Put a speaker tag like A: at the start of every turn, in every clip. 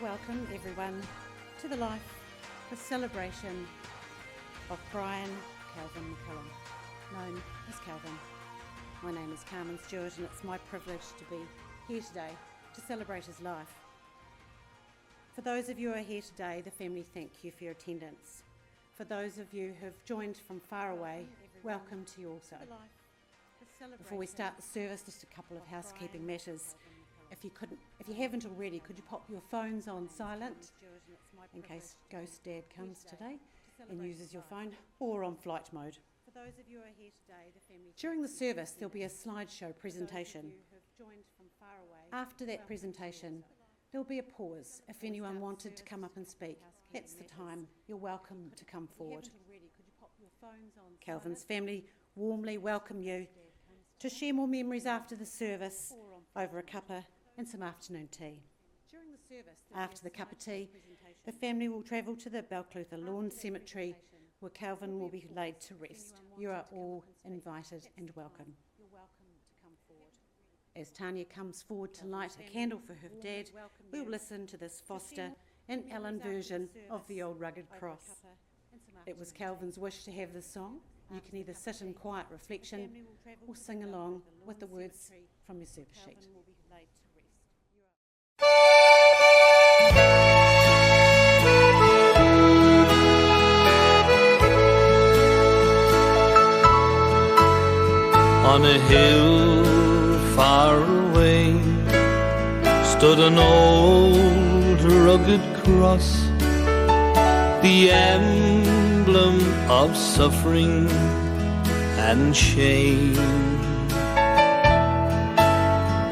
A: Welcome everyone to the life, the celebration of Brian Calvin McCullum, known as Calvin. My name is Carmen Stewart and it's my privilege to be here today to celebrate his life. For those of you who are here today, the family thank you for your attendance. For those of you who have joined from far away, welcome to you also. Before we start the service, just a couple of housekeeping matters. If you haven't already, could you pop your phones on silent in case Ghost Dad comes today and uses your phone, or on flight mode. During the service, there'll be a slideshow presentation. After that presentation, there'll be a pause. If anyone wanted to come up and speak, that's the time. You're welcome to come forward. Calvin's family warmly welcome you to share more memories after the service over a cuppa and some afternoon tea. After the cup of tea, the family will travel to the Balclutha Lawn Cemetery where Calvin will be laid to rest. You are all invited and welcome. As Tanya comes forward to light a candle for her dad, we will listen to this Foster and Ellen version of the old Rugged Cross. It was Calvin's wish to have this song. You can either sit in quiet reflection or sing along with the words from your service sheet.
B: On a hill far away stood an old rugged cross, the emblem of suffering and shame.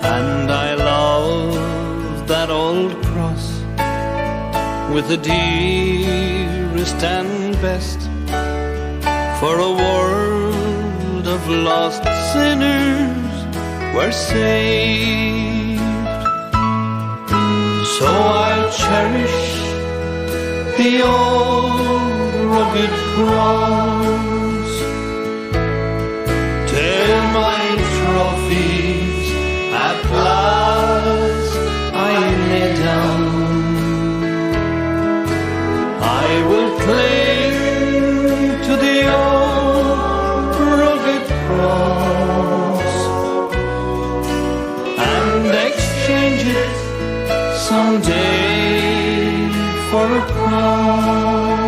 B: And I love that old cross with the dearest and best, for a world of lost sinners were saved. So I'll cherish the old rugged cross till my trophies at last I lay down. I will cling to the old rugged cross and exchange it someday for a crown.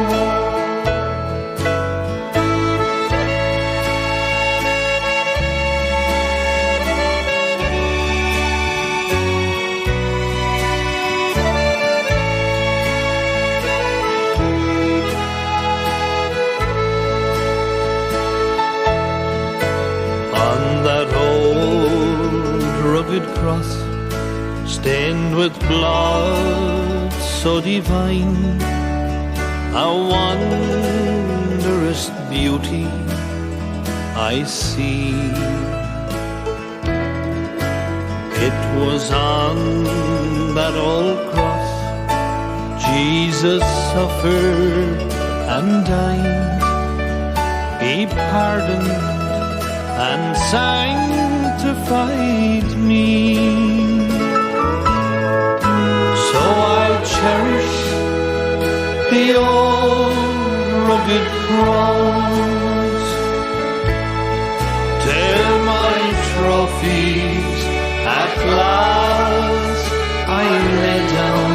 B: On that old rugged cross, stained with blood so divine, a wondrous beauty I see. It was on that old cross Jesus suffered and died. He pardoned and sanctified me. So I'll cherish the old rugged cross till my trophies at last I lay down.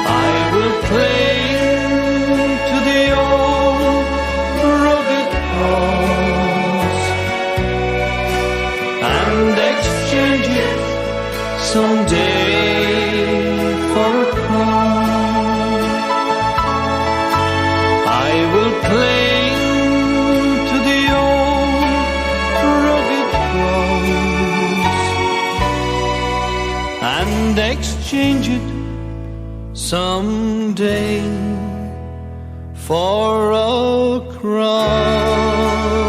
B: I will cling to the old rugged cross and exchange it someday for a crown. I will cling to the old rugged cross and exchange it someday for a crown.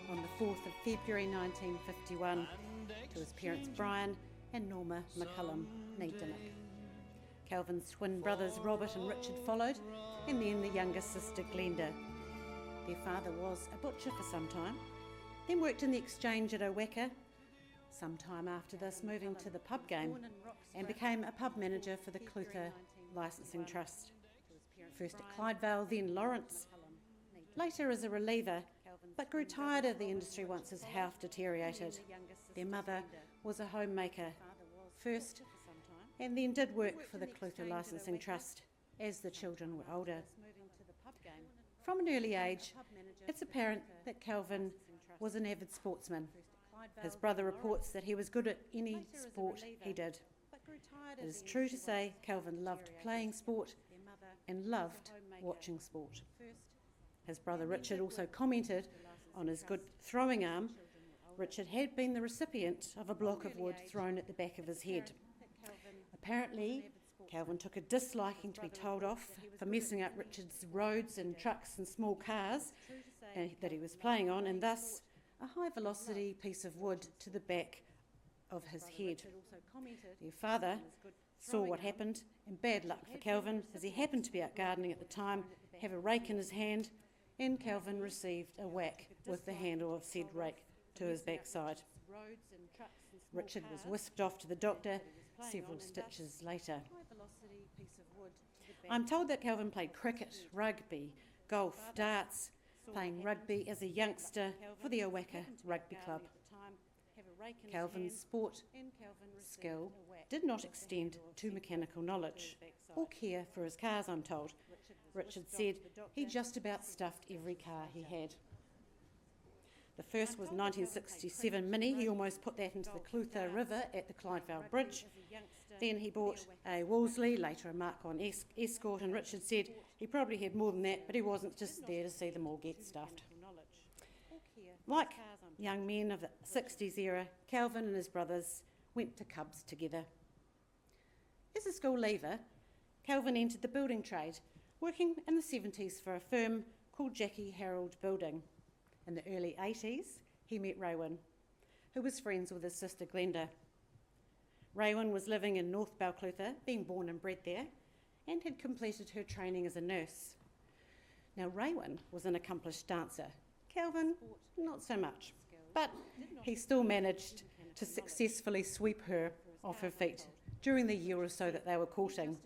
A: On the 4th of February 1951 to his parents Brian and Norma McCullum Needinick. Calvin's twin brothers Robert and Richard followed, and then the younger sister Glenda. Their father was a butcher for some time, then worked in the exchange at Oweka, some time after this moving to the pub game, and became a pub manager for the Clutha Licensing Trust. First at Clydevale, then Lawrence, later as a reliever, but grew tired of the industry once his health deteriorated. Their mother was a homemaker first, and then did work for the Clutha Licensing Trust as the children were older. From an early age, it's apparent that Calvin was an avid sportsman. His brother reports that he was good at any sport he did. It is true to say Calvin loved playing sport and loved watching sport. His brother Richard also commented on his good throwing arm. Richard had been the recipient of a block of wood thrown at the back of his head. Apparently, Calvin took a disliking to be told off for messing up Richard's roads and trucks and small cars that he was playing on, and thus a high-velocity piece of wood to the back of his head. Their father saw what happened, and bad luck for Calvin, as he happened to be out gardening at the time, have a rake in his hand, and Calvin received a whack with the handle of said rake to his backside. Richard was whisked off to the doctor several stitches later. I'm told that Calvin played cricket, rugby, golf, darts, playing rugby as a youngster for the Oweka Rugby Club. Calvin's sport skill did not extend to mechanical knowledge or care for his cars, I'm told. Richard said he just about stuffed every car he had. The first was 1967 Mini. He almost put that into the Clutha River at the Clydevale Bridge. Then he bought a Wolseley, later a Mark I Escort, and Richard said he probably had more than that, but he wasn't just there to see them all get stuffed. Like young men of the 60s era, Calvin and his brothers went to Cubs together. As a school leaver, Calvin entered the building trade, working in the 70s for a firm called Jackie Harold Building. In the early 80s, he met Raewyn, who was friends with his sister Glenda. Raewyn was living in North Balclutha, being born and bred there, and had completed her training as a nurse. Now, Raewyn was an accomplished dancer. Calvin, not so much, but he still managed to successfully sweep her off her feet during the year or so that they were courting.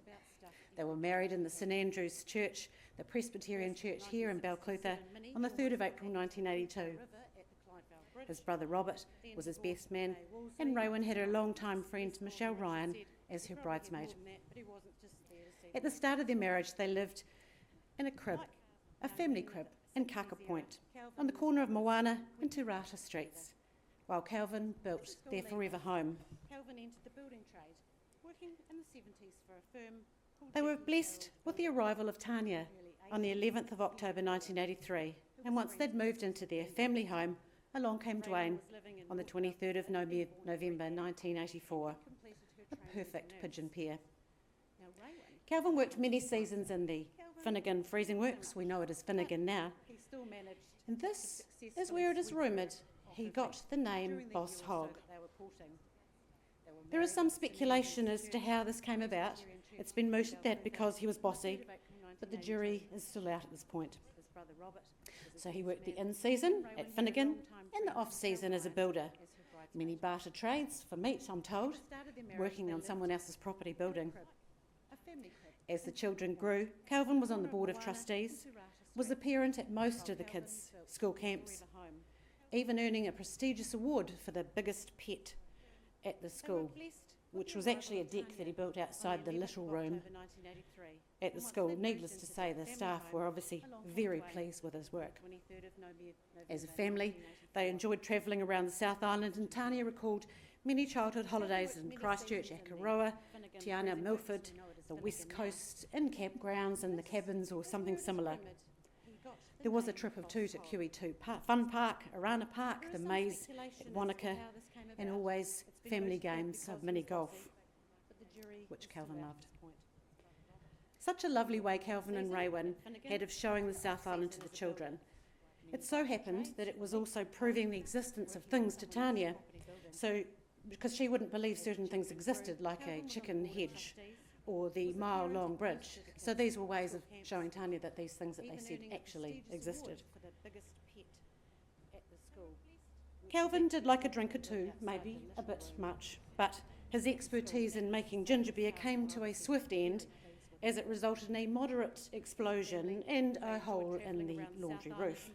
A: They were married in the St Andrew's Church, the Presbyterian Church here in Balclutha, on the 3rd of April 1982. His brother Robert was his best man, and Raewyn had her long-time friend Michelle Ryan as her bridesmaid. At the start of their marriage, they lived in a crib, a family crib, in Kaka Point, on the corner of Moana and Te Rata streets, while Calvin built their forever home. They were blessed with the arrival of Tanya on the 11th of October 1983, and once they'd moved into their family home, along came Dwayne on the 23rd of November 1984, a perfect pigeon pair. Calvin worked many seasons in the Finnegan Freezing Works, we know it as Finnegan now, and this is where it is rumoured he got the name Boss Hog. There is some speculation as to how this came about. It's been mooted that because he was bossy, but the jury is still out at this point. So he worked the in-season at Finnegan and the off-season as a builder. Many barter trades for meat, I'm told, working on someone else's property building. As the children grew, Calvin was on the board of trustees, was a parent at most of the kids' school camps, even earning a prestigious award for the biggest pet at the school, which was actually a deck that he built outside the little room at the school. Needless to say, the staff were obviously very pleased with his work. As a family, they enjoyed travelling around the South Island, and Tanya recalled many childhood holidays in Christchurch, Akaroa, Te Anau, Milford, the West Coast, in campgrounds, in the cabins or something similar. There was a trip of two to QE2 Fun Park, Arana Park, the maze at Wanaka, and always family games of mini golf, which Calvin loved. Such a lovely way Calvin and Raewyn had of showing the South Island to the children. It so happened that it was also proving the existence of things to Tanya, so because she wouldn't believe certain things existed, like a chicken hedge or the mile-long bridge. So these were ways of showing Tanya that these things that they said actually existed. biggest pet at the school. Calvin did like a drink or two, maybe a bit much, but his expertise in making ginger beer came to a swift end as it resulted in a moderate explosion and a hole in the laundry roof.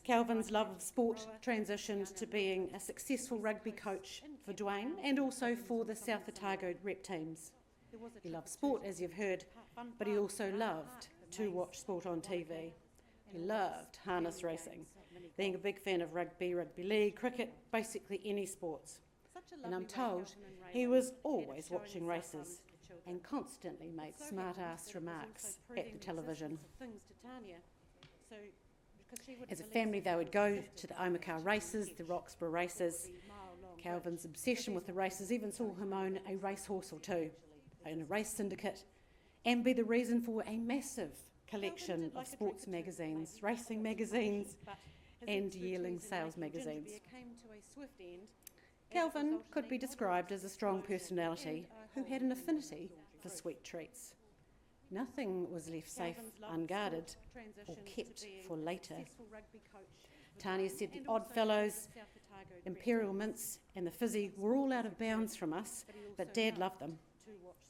A: Calvin's love of sport transitioned to being a successful rugby coach for Dwayne and also for the South Otago rep teams. He loved sport, as you've heard, but he also loved to watch sport on TV. He loved harness racing, being a big fan of rugby, rugby league, cricket, basically any sports. And I'm told he was always watching races and constantly made smart-ass remarks at the television. As a family, they would go to the Omaka races, the Roxburgh races. Calvin's obsession with the races even saw him own a racehorse or two, own a race syndicate, and be the reason for a massive collection of sports magazines, racing magazines, and yearling sales magazines. Calvin could be described as a strong personality who had an affinity for sweet treats. Nothing was left safe, unguarded, or kept for later. Tania said the Oddfellows, Imperial Mints, and the Fizzy were all out of bounds from us, but Dad loved them.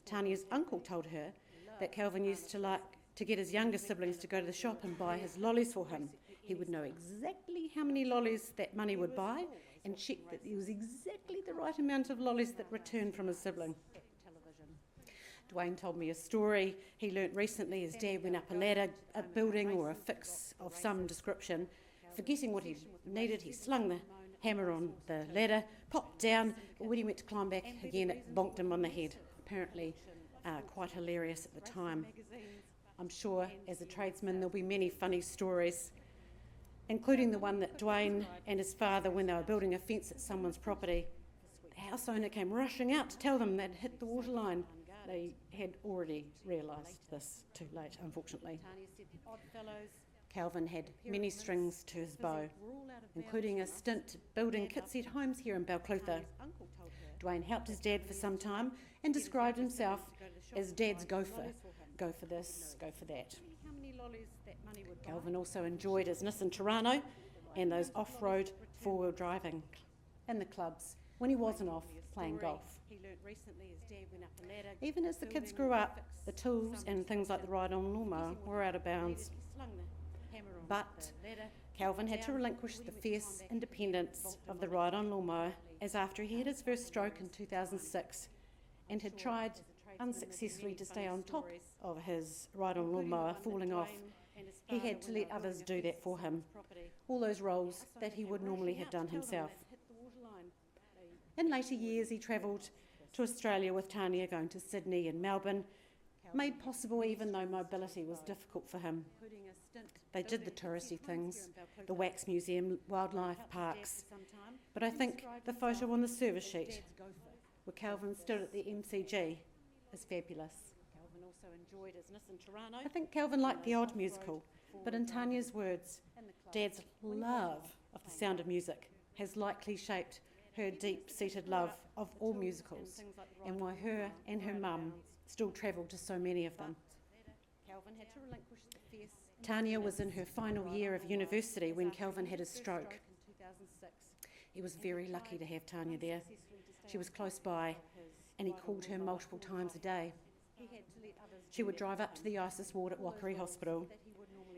A: Tania's uncle told her that Calvin used to like to get his younger siblings to go to the shop and buy his lollies for him. He would know exactly how many lollies that money would buy and check that there was exactly the right amount of lollies that returned from his sibling. Dwayne told me a story he learnt recently. His dad went up a ladder, a building or a fix of some description. Forgetting what he needed, he slung the hammer on the ladder, popped down, but when he went to climb back again, it bonked him on the head. Apparently quite hilarious at the time. I'm sure as a tradesman there'll be many funny stories, including the one that Dwayne and his father, when they were building a fence at someone's property, the house owner came rushing out to tell them they'd hit the water line. They had already realised this too late, unfortunately. Calvin had many strings to his bow, including a stint building kit-set homes here in Balclutha. Dwayne helped his dad for some time and described himself as Dad's gopher. Go for this, go for that. Calvin also enjoyed his Nissan Terrano and those off-road four-wheel driving in the clubs when he wasn't off playing golf. Even as the kids grew up, the tools and things like the ride-on lawnmower were out of bounds. But Calvin had to relinquish the fierce independence of the ride-on lawnmower as after he had his first stroke in 2006 and had tried unsuccessfully to stay on top of his ride-on lawnmower falling off, he had to let others do that for him, all those roles that he would normally have done himself. In later years he travelled to Australia with Tania, going to Sydney and Melbourne, made possible even though mobility was difficult for him. They did the touristy things, the Wax Museum, wildlife parks, but I think the photo on the service sheet where Calvin stood at the MCG is fabulous. I think Calvin liked the odd musical, but in Tania's words, Dad's love of the sound of music has likely shaped her deep-seated love of all musicals and why her and her mum still travel to so many of them. Tania was in her final year of university when Calvin had his stroke. He was very lucky to have Tania there. She was close by and he called her multiple times a day. She would drive up to the ISIS ward at Waikerie Hospital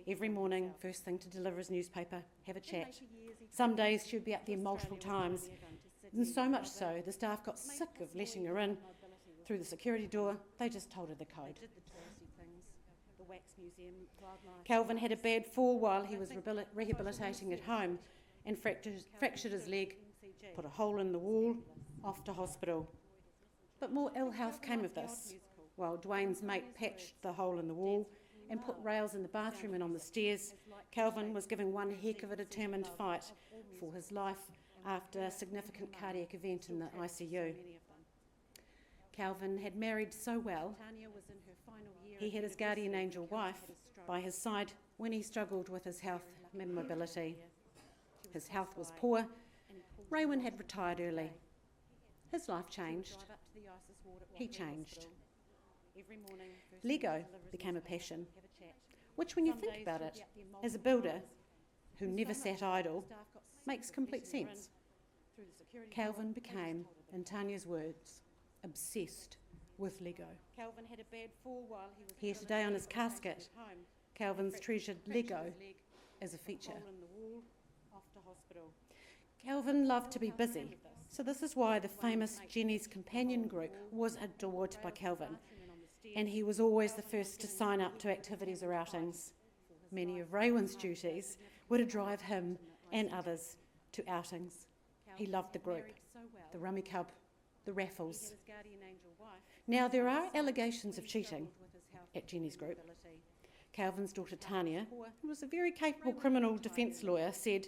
A: every morning, first thing to deliver his newspaper, have a chat. Some days she would be up there multiple times, and so much so the staff got sick of letting her in through the security door. They just told her the code. Calvin had a bad fall while he was rehabilitating at home and fractured his leg, put a hole in the wall, off to hospital. But more ill health came of this. While Dwayne's mate patched the hole in the wall and put rails in the bathroom and on the stairs, Calvin was giving one heck of a determined fight for his life after a significant cardiac event in the ICU. Calvin had married so well, he had his guardian angel wife by his side when he struggled with his health and mobility. His health was poor. Raywin had retired early. His life changed. He changed. Lego became a passion. which, when you think about it, as a builder who never sat idle, makes complete sense. Calvin became, in Tanya's words, obsessed with Lego. Calvin had a bad fall while he was here today on his casket. Calvin's treasured Lego as a feature. Calvin loved to be busy, so this is why the famous Jenny's Companion group was adored by Calvin, and he was always the first to sign up to activities or outings. Many of Raywin's duties were to drive him and others to outings. He loved the group, the Rummikub, the raffles. Now, there are allegations of cheating at Jenny's group. Calvin's daughter Tanya, who was a very capable criminal defence lawyer, said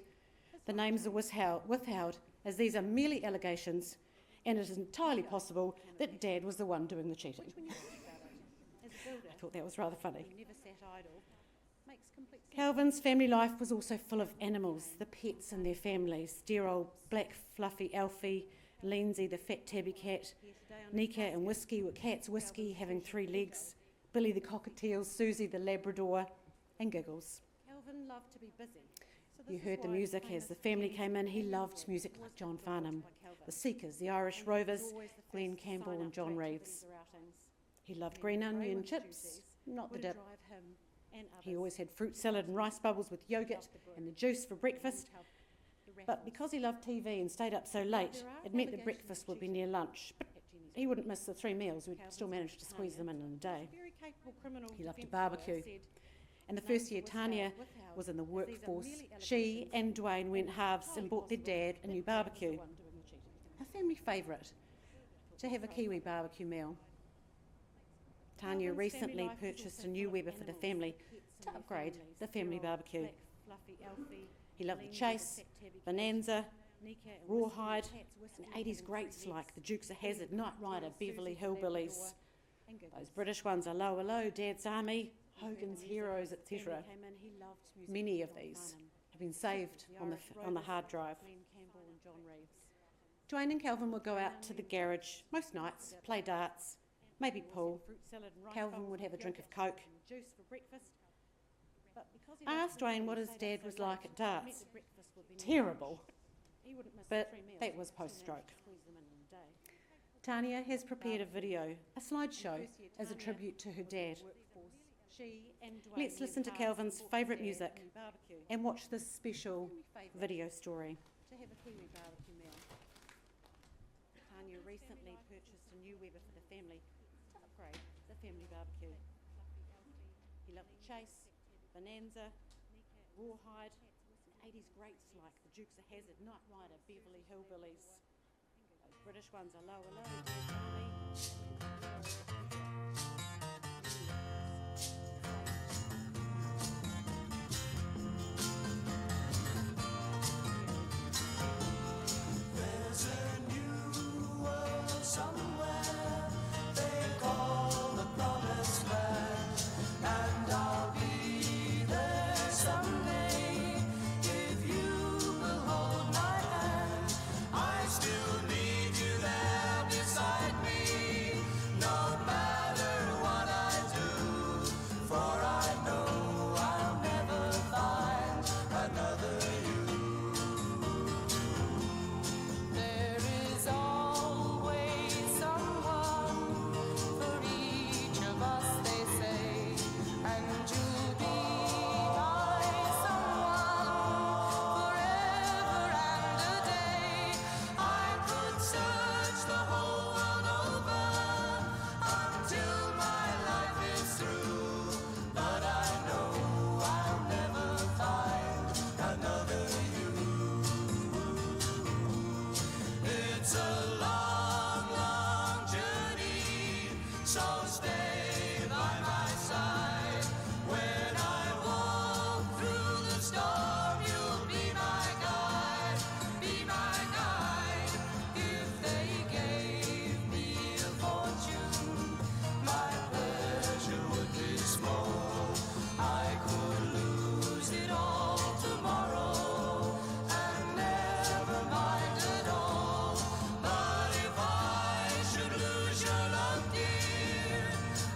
A: the names are withheld as these are merely allegations, and it is entirely possible that Dad was the one doing the cheating. I thought that was rather funny. Calvin's family life was also full of animals, the pets and their families. Dear old black fluffy Alfie, Lindsay the fat tabby cat, Nika and Whiskey were cats, Whiskey having 3 legs, Billy the cockatiel, Susie the Labrador, and Giggles. Calvin loved to be busy. You heard the music as the family came in. He loved music like John Farnham, the Seekers, the Irish Rovers, Glenn Campbell and John Reeves. He loved green onion chips, not the dip. He always had fruit salad and rice bubbles with yoghurt and the juice for breakfast. But because he loved TV and stayed up so late, it meant that breakfast would be near lunch. But he wouldn't miss the 3 meals. We'd still manage to squeeze them in a day. He loved to barbecue. And the first year Tanya was in the workforce, she and Dwayne went halves and bought their dad a new barbecue. A family favourite, to have a Kiwi barbecue meal. Tanya recently purchased a new Weber for the family to upgrade the family barbecue. He loved the Chase, Bonanza, Rawhide, and 80s greats like the Dukes of Hazzard, Knight Rider, Beverly Hillbillies. Those British ones are Low Low, Dad's Army, Hogan's Heroes, etc. Many of these have been saved on the hard drive. Dwayne and Calvin would go out to the garage most nights, play darts, maybe pool. Calvin would have a drink of Coke. I asked Dwayne what his dad was like at darts. Terrible, but that was post-stroke. Tanya has prepared a video, a slideshow, as a tribute to her dad. Let's listen to Calvin's favourite music and watch this special video story. Tanya recently purchased a new Weber for the family to upgrade the family barbecue. He loved the Chase, Bonanza, Rawhide, and 80s greats like the Dukes of Hazzard, Knight Rider, Beverly Hillbillies. Those British ones are Low Low, Dad's Army.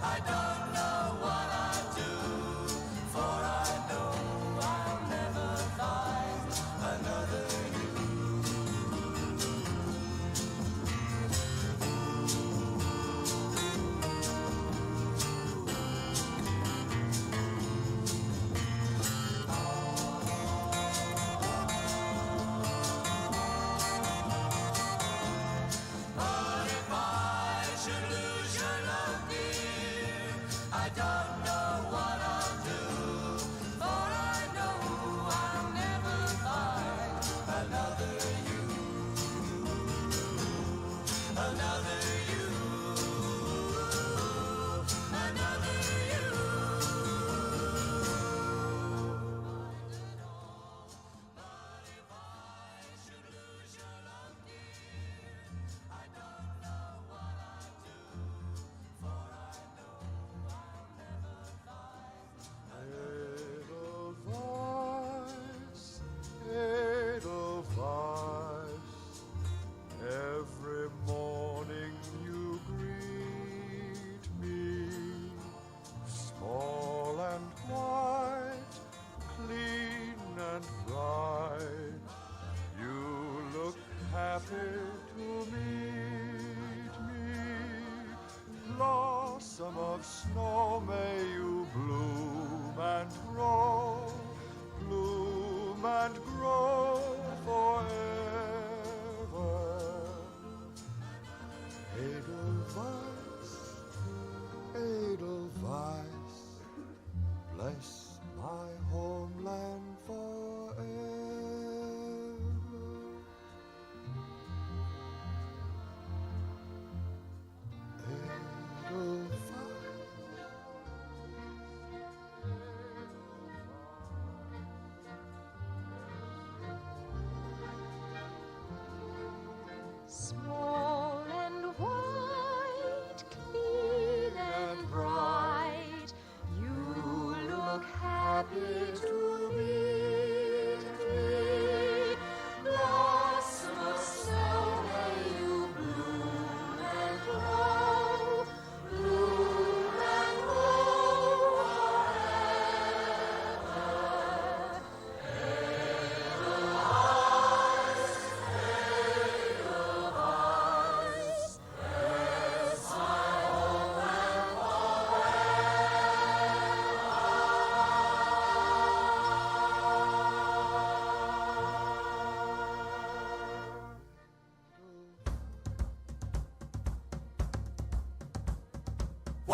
C: I don't know what I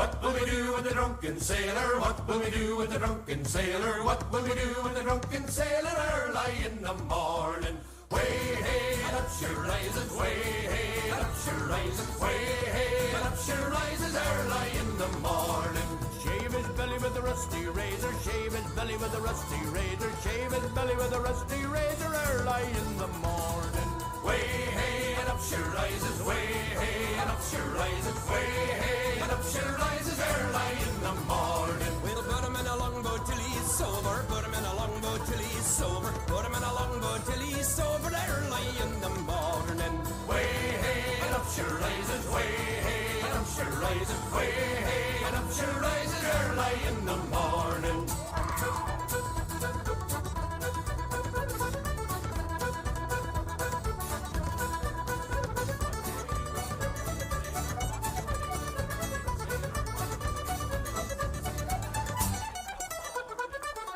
C: What will we do with the drunken sailor? What will we do with the drunken sailor? What will we do with the drunken sailor early in the morning? Way hey and up she rises, way hey and up she rises, way hey and up she rises early in the morning. Shave his belly with a rusty razor, shave his belly with a rusty razor, shave his belly with a rusty razor early in the morning. Way hey and up she rises, way hey and up she rises, way hey and up she rises early in the morning.
D: We'll put him in a longboat till he's sober, put him in a longboat till he's sober, put him in a longboat till he's sober early in the morning.
C: Way hey and up she rises, way hey and up she rises, way hey and up she rises early in the morning.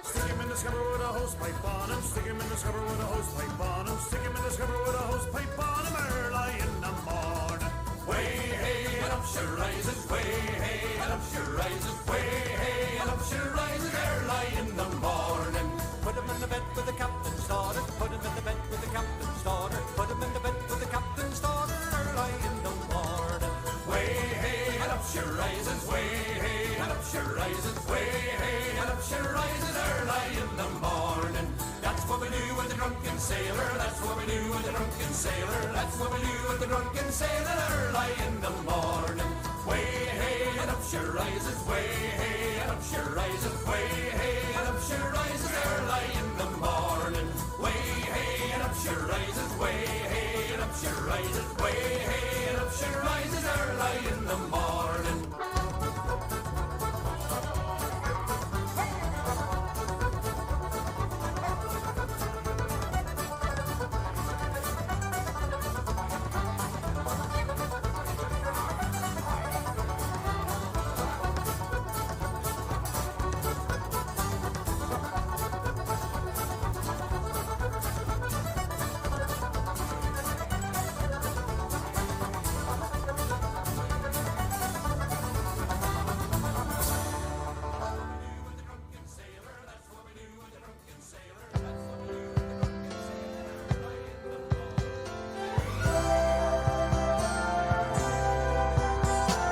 E: Stick him in the scupper with a hosepipe on him. Stick him in the scupper with a hosepipe on him. Stick him in the scupper with a hosepipe on him early in the morning.
C: Way hey and up she rises, way hey and up she rises, way hey and up she rises early in the morning.
D: Put him in the bed with the captain's daughter, put him in the bed with the captain's daughter, put him in the bed with the captain's daughter early in the morning.
C: Way hey and up she rises, way hey and up she rises, way hey and up she rises early in the morning. That's what we do with the drunken sailor, that's what we do with the drunken sailor, that's what we do with the drunken sailor early in the morning. Way hey and up she rises, way hey and up she rises, way hey and up she rises early in the morning. Way hey and up she rises, way hey and up she rises, way hey and up she rises early in the morning.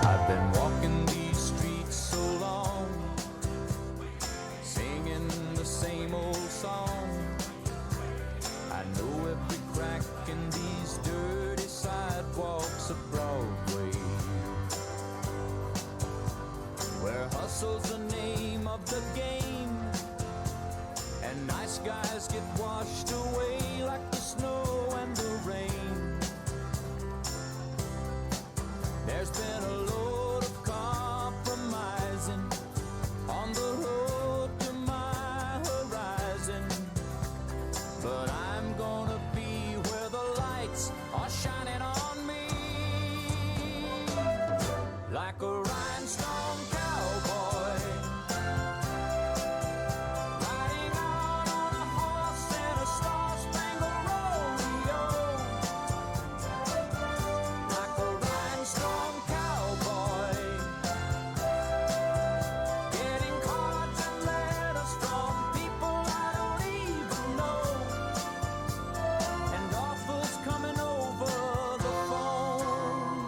F: I've been walking these streets so long, singing the same old song. I know every crack in these dirty sidewalks of Broadway, where hustle's the name of the game, and nice guys get washed away like the snow and the rain. There's been a load of compromising on the road to my horizon, but I'm gonna be where the lights are shining on me, like a rhinestone cowboy, riding out on a horse in a star-spangled rodeo. Like a rhinestone cowboy, getting cards and letters from people I don't even know, and offers coming over the phone.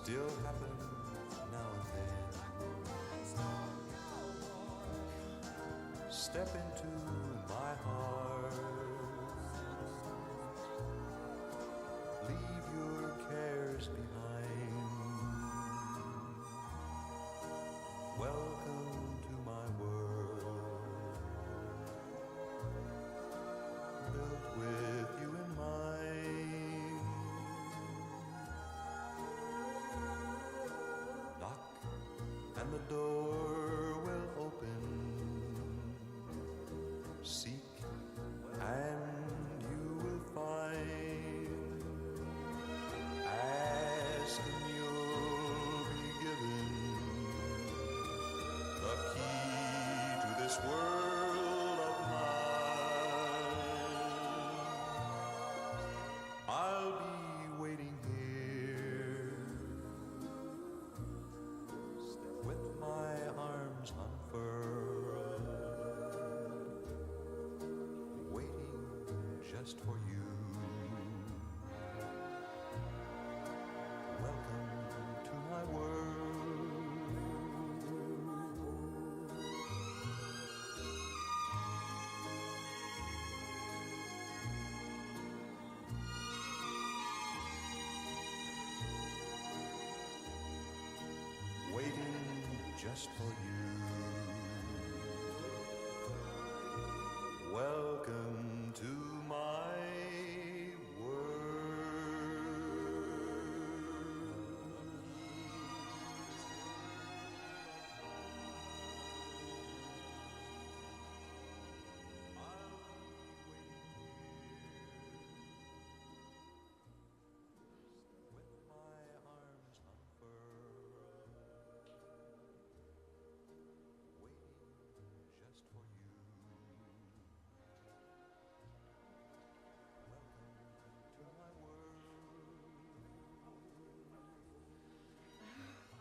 G: still happen now and then. Step into my heart. Leave your cares behind. Welcome to my world, built with you in mind. Knock and the door will open. Seek and you will find. Ask and you'll be given the key to this world of mine. I'll be waiting here with my arms unfurled, waiting just for you. Welcome to my world. Waiting just for you. Welcome to my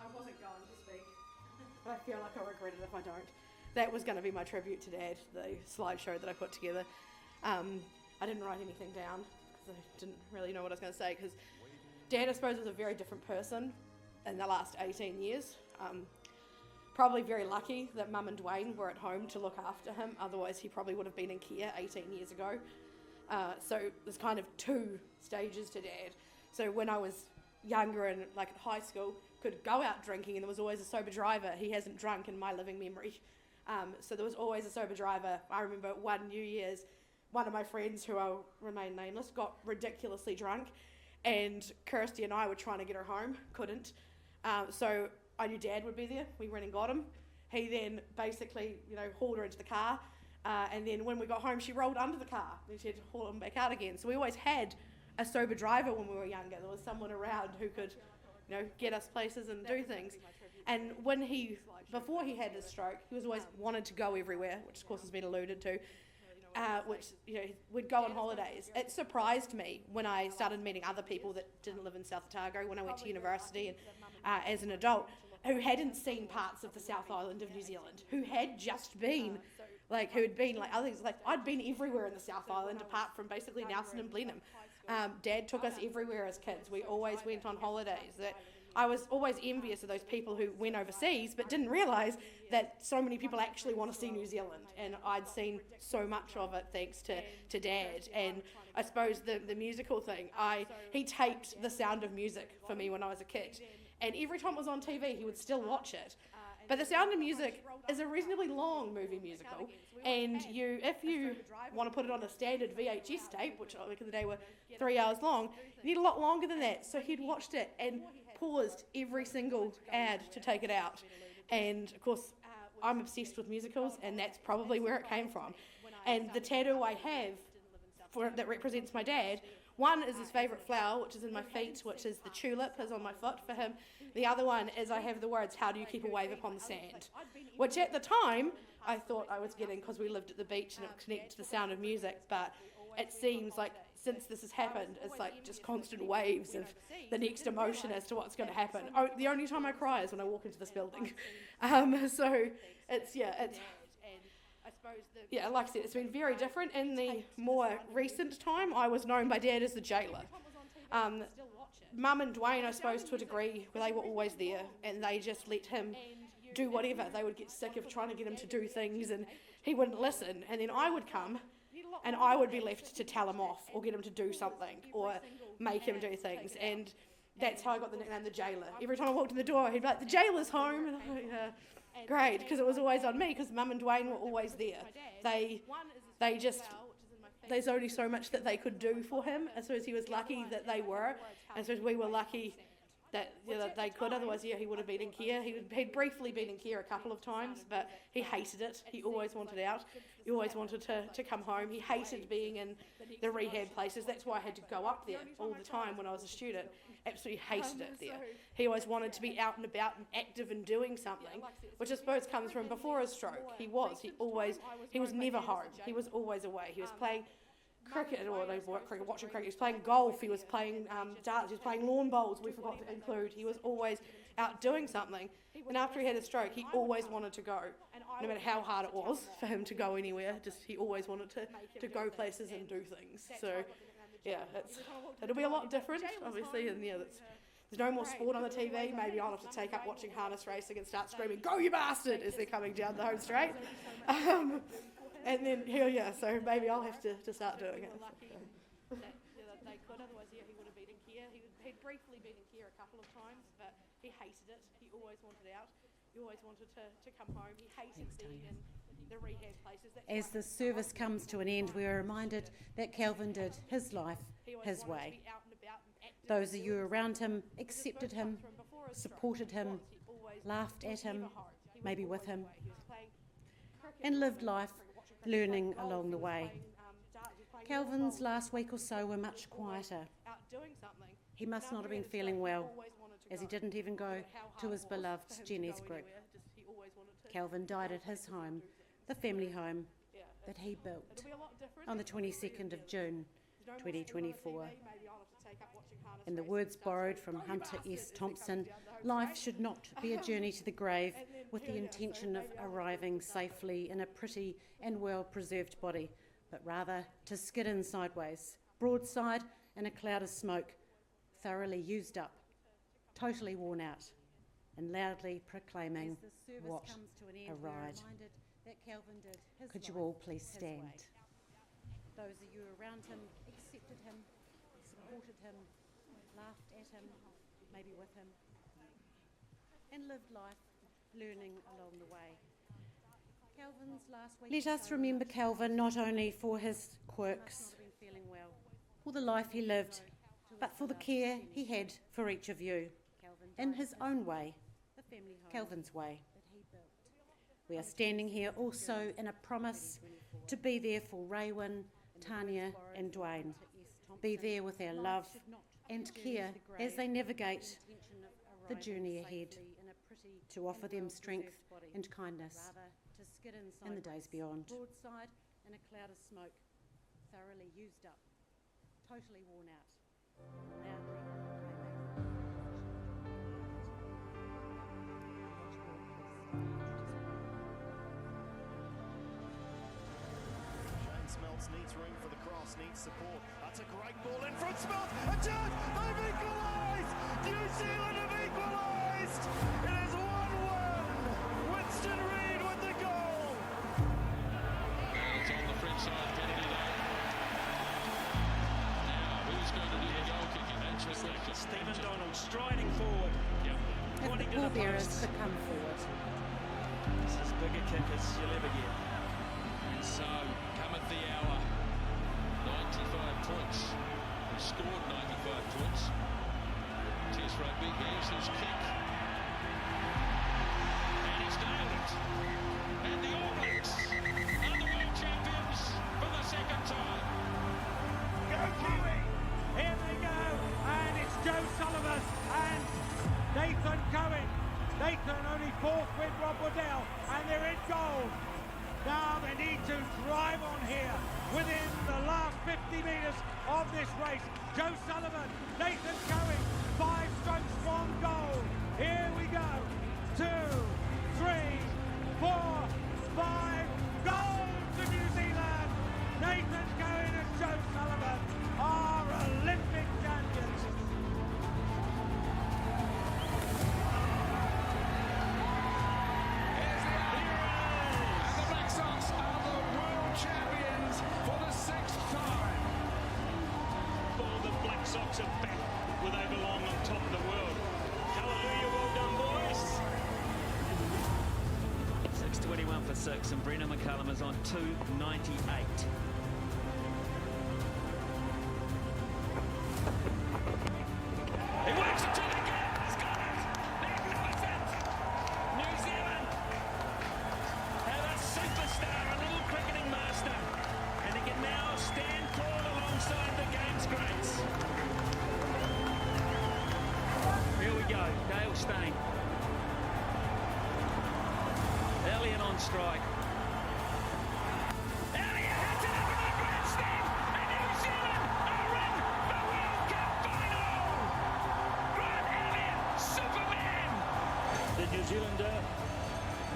H: I wasn't going to speak, but I feel like I regret it if I don't. That was going to be my tribute to Dad, the slideshow that I put together. I didn't write anything down because I didn't really know what I was going to say, because Dad, I suppose, was a very different person in the last 18 years. Probably very lucky that Mum and Dwayne were at home to look after him, otherwise he probably would have been in care 18 years ago. So there's kind of two stages to Dad. So when I was younger and like at high school, could go out drinking and there was always a sober driver. He hasn't drunk in my living memory. So there was always a sober driver. I remember one New Year's, one of my friends, who I'll remain nameless, got ridiculously drunk, and Kirsty and I were trying to get her home, couldn't. So I knew Dad would be there. We went and got him. He then basically, hauled her into the car. And then when we got home, she rolled under the car. We had to haul him back out again. So we always had a sober driver when we were younger. There was someone around who could, get us places and do things. And before he had his stroke, he was always wanted to go everywhere, which of course has been alluded to, we'd go on holidays. It surprised me when I started meeting other people that didn't live in South Otago when I went to university and as an adult, who hadn't seen parts of the South Island of New Zealand, who had just been, who had been other things. I'd been everywhere in the South Island apart from basically Nelson and Blenheim. Dad took us everywhere as kids. We always went on holidays. That I was always envious of those people who went overseas but didn't realise that so many people actually want to see New Zealand, and I'd seen so much of it thanks to Dad. And I suppose the musical thing, he taped The Sound of Music for me when I was a kid, and every time it was on TV he would still watch it. But The Sound of Music is a reasonably long movie musical, and if you want to put it on a standard VHS tape, which back in the day were 3 hours long, you need a lot longer than that. So he'd watched it and paused every single ad to take it out. And of course, I'm obsessed with musicals, and that's probably where it came from. And the tattoo I have that represents my dad, one is his favourite flower, which is in my feet, which is the tulip, is on my foot for him. The other one is I have the words, "How do you keep a wave upon the sand?" Which at the time I thought I was getting because we lived at the beach and it would connect to The Sound of Music, but it seems like since this has happened, it's like just constant waves of the next emotion as to what's going to happen. The only time I cry is when I walk into this building. So it's like I said, it's been very different. In the more recent time, I was known by Dad as the jailer. Mum and Dwayne, I suppose, to a degree, where they were always there, and they just let him do whatever. They would get sick of trying to get him to do things, and he wouldn't listen. And then I would come, and I would be left to tell him off, or get him to do something, or make him do things. And that's how I got the nickname the Jailer. Every time I walked in the door, he'd be like, "The Jailer's home." And I'm like, great, because it was always on me, because Mum and Dwayne were always there. They just, there's only so much that they could do for him. I suppose he was lucky that they were, and I suppose we were lucky that they could. Otherwise, he would have been in care. He'd briefly been in care a couple of times, but he hated it. He always wanted out. He always wanted to come home. He hated being in the rehab places. That's why I had to go up there all the time when I was a student. Absolutely hated it there. He always wanted to be out and about and active and doing something, which I suppose comes from before his stroke. He was never home. He was always away. He was playing cricket, or cricket, watching cricket. He was playing golf. He was playing darts. He was playing lawn bowls. We forgot to include. He was always out doing something. And after he had a stroke, he always wanted to go, no matter how hard it was for him to go anywhere. He always wanted to go places and do things. So, yeah, it'll be a lot different, obviously. And yeah, there's no more sport on the TV. Maybe I'll have to take up watching harness racing and start screaming, "Go, you bastard!" as they're coming down the home straight. And then, so maybe I'll have to start doing it. They could, otherwise, he would have been in care. He'd briefly been in care a couple of times, but he hated it. He always wanted out. He always wanted to come home. He hated being in the rehab places.
A: As the service comes to an end, we are reminded that Calvin did his life his way. Those of you around him accepted him, supported him, laughed at him, maybe with him, and lived life learning along the way. Calvin's last week or so were much quieter. He must not have been feeling well, as he didn't even go to his beloved Jenny's group. Calvin died at his home, the family home that he built, on the 22nd of June 2024. In the words borrowed from Hunter S. Thompson, life should not be a journey to the grave with the intention of arriving safely in a pretty and well-preserved body, but rather to skid in sideways, broadside in a cloud of smoke, thoroughly used up, totally worn out, and loudly proclaiming, "What a ride." Could you all please stand? Those of you around him accepted him, supported him, laughed at him, maybe with him, and lived life learning along the way. Calvin's last week. Let us remember Calvin not only for his quirks or the life he lived, but for the care he had for each of you, in his own way, Calvin's way. We are standing here also in a promise to be there for Raywin, Tanya and Dwayne. Be there with our love and care as they navigate the journey ahead, to offer them strength and kindness in the days beyond. Broadside in a cloud of smoke, thoroughly used up, totally worn out, loudly
E: Smelts needs room for the cross, needs support. That's a great ball in front. Smelts, a chance, they've equalised! New Zealand have equalised! It is 1-1. Winston Reid with the goal.
I: It's on the French side, Kennedy there. Now, who's going to do the goal kicking? That's
E: Stephen Donald striding forward.
I: Yep.
A: If the pallbearers could come forward.
E: This is bigger kick as you'll ever get.
I: And so, cometh the hour. 95 points. He scored 95 points. Test rugby, here's his kick. And he's nailed it. And the All Blacks are the world champions for the second time.
E: Go Kiwi! Here they go, and it's Joe Sullivan and Nathan Cohen. Nathan only fourth with Rob Waddell, and they're in goal. Now they need to drive on here within the last 50 metres of this race. Joe Sullivan, Nathan Cohen, 5 strokes from goal. Here we go. 2, 3, 4, 5. Goal to New Zealand. Nathan Cohen and Joe Sullivan are Olympic champions.
J: 106 and Brendan McCullum is on 298. He works it to the gap. He's got it. Magnificent. New Zealand have a superstar, a little cricketing master, and he can now stand tall alongside the game's greats. Here we go. Dale Steyn. Elliott on strike. Elliott hits it up in the grandstand, and New Zealand are in the World Cup final. Grant Elliott, Superman.
K: The New Zealander,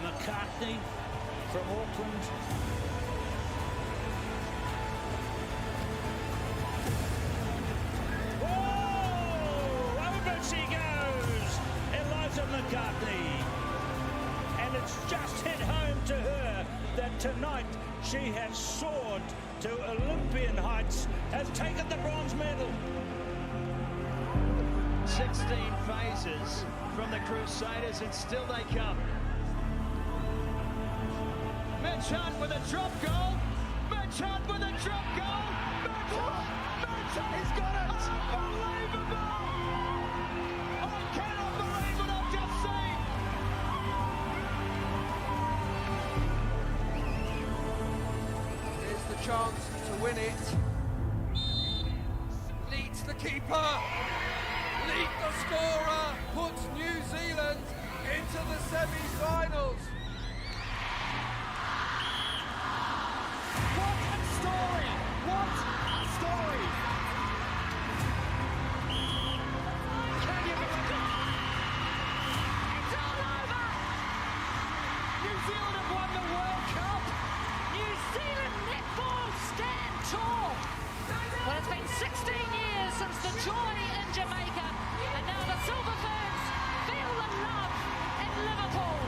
K: McCartney from Auckland. Oh, over she goes, Eliza McCartney. And it's just hit home to her that tonight she has soared to Olympian heights, has taken the bronze medal.
J: 16 phases from the Crusaders, and still they come. Mitch Hunt with a drop goal. Mitch Hunt with a drop goal. Mitch Hunt, he's got it. Unbelievable. I cannot believe what I've just seen.
L: Here's the chance to win it. Leads the keeper. Lead the scorer. Puts New Zealand into the semi-finals.
K: What a story! What a story! Can you believe it? It's all over! New Zealand have won the World Cup!
M: New Zealand netball stand tall! Well, it's been 16 years since the joy in Jamaica, and now the Silver Ferns feel the love in Liverpool.